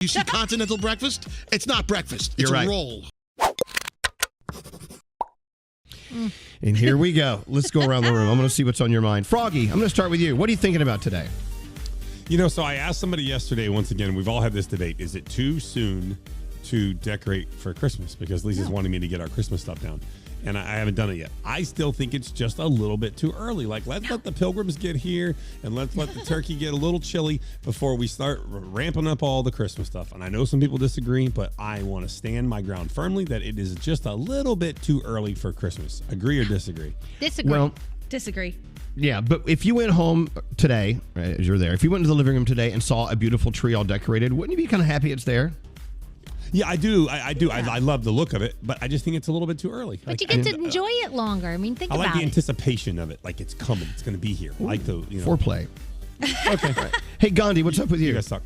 You see Continental Breakfast? It's not breakfast. It's a roll. And here we go. Let's go around the room. I'm going to see what's on your mind. Froggy, I'm going to start with you. What are you thinking about today? So I asked somebody yesterday, once again, we've all had this debate. Is it too soon to decorate for Christmas? Because Lisa's wanting me to get our Christmas stuff down. And I haven't done it yet. I still think it's just a little bit too early. Like, let's let the pilgrims get here and let's let the turkey get a little chilly before we start ramping up all the Christmas stuff. And I know some people disagree, but I want to stand my ground firmly that it is just a little bit too early for Christmas. Agree or disagree? Disagree. Well, disagree. Yeah, but if you went home today, right, as you're there, if you went into the living room today and saw a beautiful tree all decorated, wouldn't you be kind of happy it's there? Yeah, I do. I do. Yeah. I love the look of it, but I just think it's a little bit too early. But you get to enjoy it longer. I mean, think about it. I like the anticipation of it. Like it's coming. It's going to be here. Ooh, like the foreplay. Okay. Right. Hey, Gandhi, what's up with you? You guys talk.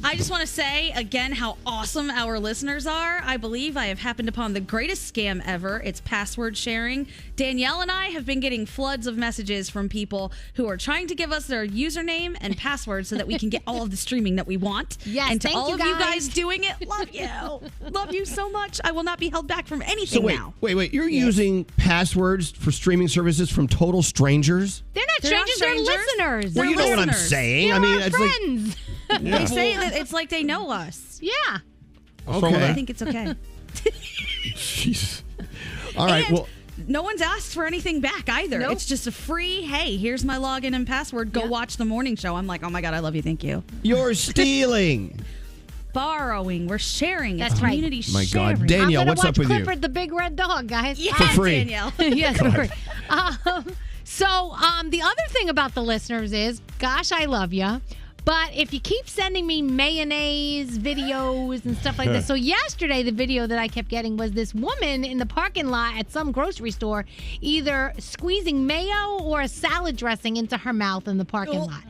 I just want to say again how awesome our listeners are. I believe I have happened upon the greatest scam ever. It's password sharing. Danielle and I have been getting floods of messages from people who are trying to give us their username and password so that we can get all of the streaming that we want. Yes, and to thank all you of guys. you guys doing it, love you. Love you so much. I will not be held back from anything now. Wait. You're using passwords for streaming services from total strangers? They're not strangers, they're listeners. Well, you know what I'm saying. They're our friends. Yeah. They say that it's like they know us. Yeah. Okay. I think it's okay. Jesus. All right, well. No one's asked for anything back either. Nope. It's just a free, hey, here's my login and password. Go watch the morning show. I'm like, oh my God, I love you. Thank you. You're stealing. Borrowing. We're sharing. That's it's right. community My sharing. God. Danielle, what's up with you? I'm going to watch Clifford the Big Red Dog, guys. Yes, for free. Danielle. Yes, for free. So the other thing about the listeners is, gosh, I love you. But if you keep sending me mayonnaise videos and stuff like this. So yesterday, the video that I kept getting was this woman in the parking lot at some grocery store either squeezing mayo or a salad dressing into her mouth in the parking lot.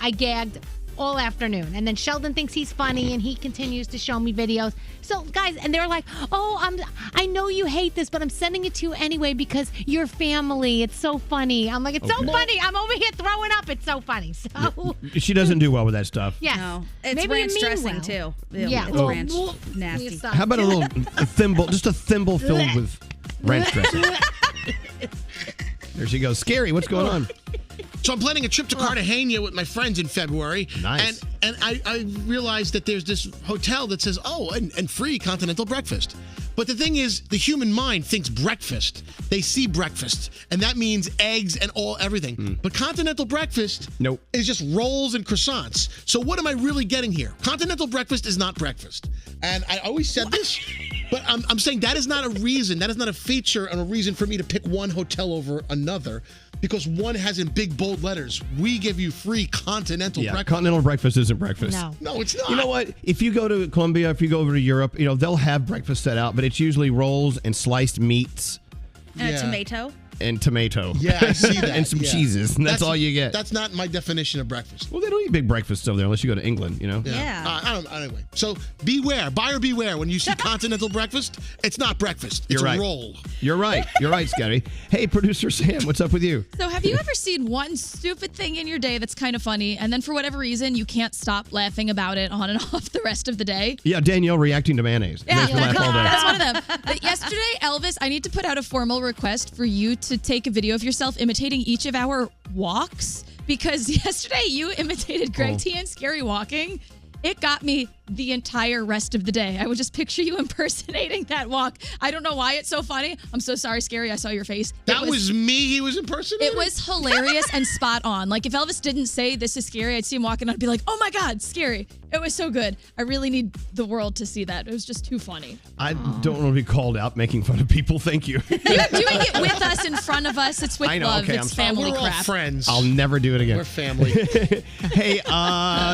I gagged all afternoon. And then Sheldon thinks he's funny and he continues to show me videos. So guys, and they're like, I know you hate this, but I'm sending it to you anyway because you're family. It's so funny. I'm like, it's so funny. I'm over here throwing up. It's so funny. So she doesn't do well with that stuff. yes. No. It's Maybe ranch you mean dressing well. too. Yeah. It's ranch nasty. How about a thimble, just a thimble filled with ranch dressing? There she goes. Skeery, what's going on? So I'm planning a trip to Cartagena with my friends in February. Nice. And I realized that there's this hotel that says, and free Continental Breakfast. But the thing is, the human mind thinks breakfast. They see breakfast, and that means eggs and everything. But Continental Breakfast is just rolls and croissants. So what am I really getting here? Continental Breakfast is not breakfast. And I always said this, but I'm saying that is not a reason. That is not a feature and a reason for me to pick one hotel over another. Because one has in big, bold letters, we give you free Continental Breakfast. Continental Breakfast isn't breakfast. No, it's not. You know what? If you go to Colombia, if you go over to Europe, they'll have breakfast set out, but it's usually rolls and sliced meats. And a tomato. And tomato. Yeah, I see that. And some cheeses. And that's all you get. That's not my definition of breakfast. Well, they don't eat big breakfasts over there unless you go to England, Yeah. Anyway, so beware. Buyer beware. When you see Continental Breakfast, it's not breakfast. It's a roll. You're right. You're right, Skeery. Hey, producer Sam, what's up with you? So have you ever seen one stupid thing in your day that's kind of funny, and then for whatever reason, you can't stop laughing about it on and off the rest of the day? Yeah, Danielle reacting to mayonnaise. Yeah, Makes me laugh all day. that's one of them. But yesterday, Elvis, I need to put out a formal request for you to take a video of yourself imitating each of our walks, because yesterday you imitated Greg T and Skeery walking. It got me the entire rest of the day. I would just picture you impersonating that walk. I don't know why it's so funny. I'm so sorry, Skeery. I saw your face. That was me he was impersonating? It was hilarious and spot on. Like, if Elvis didn't say, this is Skeery, I'd see him walking, I'd be like, oh my God, Skeery. It was so good. I really need the world to see that. It was just too funny. I don't want to be called out making fun of people. Thank you. You're doing it with us, in front of us. It's with love. Okay, it's family We're crap. all friends. I'll never do it again. We're family. Hey,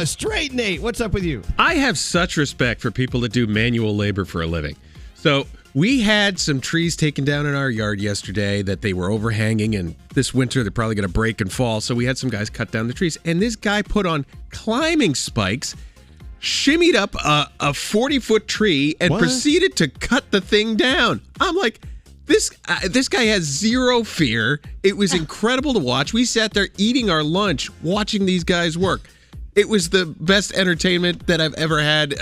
Straight Nate, what's up with you? I have such respect for people that do manual labor for a living. So we had some trees taken down in our yard yesterday that they were overhanging, and this winter they're probably going to break and fall. So we had some guys cut down the trees, and this guy put on climbing spikes, shimmied up a 40-foot tree, and proceeded to cut the thing down. I'm like, this guy has zero fear. It was incredible to watch. We sat there eating our lunch, watching these guys work. It was the best entertainment that I've ever had,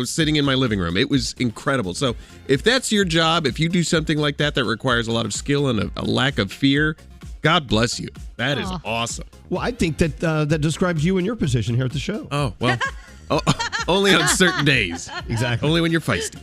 sitting in my living room. It was incredible. So if that's your job, if you do something like that requires a lot of skill and a lack of fear, God bless you. That is awesome. Well, I think that that describes you and your position here at the show. Oh, well, only on certain days. Exactly. Only when you're feisty.